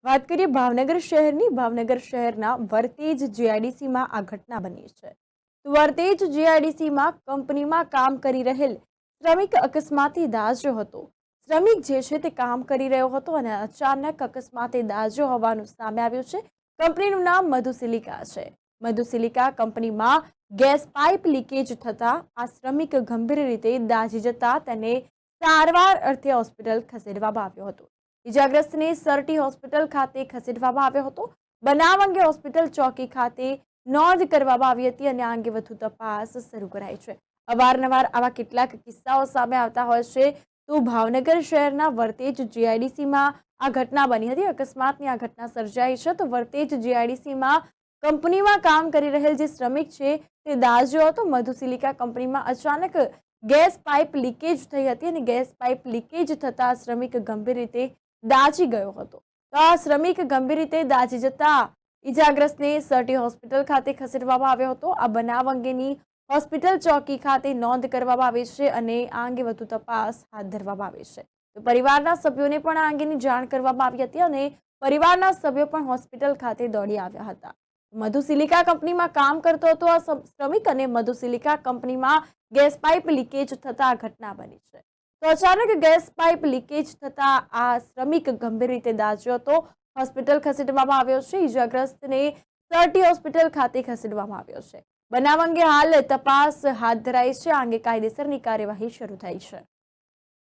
વાત કરીએ ભાવનગર શહેરની ભાવનગર શહેરના વર્તેજ જીઆઈડીસીમાં આ ઘટના બની છે તો વર્તેજ જીઆઈડીસીમાં કંપનીમાં કામ કરી રહેલ શ્રમિક અકસ્માતે દાઝ્યો હતો। શ્રમિક જે છે તે કામ કરી રહ્યો હતો અને અચાનક અકસ્માતે દાઝ્યો હોવાનું સામે આવ્યું છે। કંપનીનું નામ મધુસિલિકા છે। મધુસિલિકા કંપનીમાં ગેસ પાઇપ લીકેજ થતા આ શ્રમિક ગંભીર રીતે દાઝી જતા તેને સારવાર અર્થે હોસ્પિટલ ખસેડવામાં આવ્યો હતો। ઇજાગ્રસ્તને સરટી હોસ્પિટલ ખાતે ખસેડવામાં આવ્યો હતો। બનાવ અંગે હોસ્પિટલ ચોકી ખાતે નોંધ કરવામાં આવી હતી અને આ અંગે વધુ તપાસ શરૂ કરાઈ છે। અવારનવાર આવા કેટલાક કિસ્સાઓ સામે આવતા હોય છે તો ભાવનગર શહેરના વર્તેજ જીઆઈડીસીમાં આ ઘટના બની હતી। અકસ્માતની આ ઘટના સર્જાઈ છે તો વર્તેજ જીઆઈડીસીમાં કંપનીમાં કામ કરી રહેલ જે શ્રમિક છે તે દાઝ્યો હતો। મધુસિલિકા કંપનીમાં અચાનક ગેસ પાઇપ લીકેજ થઈ હતી અને ગેસ પાઇપ લીકેજ થતા શ્રમિક ગંભીર રીતે દાઝી ગયો હતો। તો આ શ્રમિક ગંભીર રીતે દાઝી જતા ઇજાગ્રસ્તને સરટી હોસ્પિટલ ખાતે ખસેડવામાં આવ્યો હતો। આ બનાવ અંગેની હોસ્પિટલ ચોકી ખાતે નોંધ કરવામાં આવી છે અને આ અંગે વધુ તપાસ હાથ ધરવામાં આવી છે। તો પરિવારના સભ્યોને પણ આ અંગેની જાણ કરવામાં આવી હતી અને પરિવારના સભ્યો પણ હોસ્પિટલ ખાતે દોડી આવ્યા હતા। મધુસિલિકા કંપનીમાં કામ કરતો હતો આ શ્રમિક અને મધુસિલિકા કંપનીમાં ગેસ પાઇપ લીકેજ થતા આ ઘટના બની છે। તો અચાનક ગેસ પાઇપ લીકેજ થતા આ શ્રમિક ગંભીર રીતે દાઝ્યો હતો। હોસ્પિટલ ખસેડવામાં આવ્યો છે। ઇજાગ્રસ્તને સરટી હોસ્પિટલ ખાતે ખસેડવામાં આવ્યો છે। બનાવ અંગે હાલ તપાસ હાથ ધરાઈ છે। આ અંગે કાયદેસરની કાર્યવાહી શરૂ થઈ છે।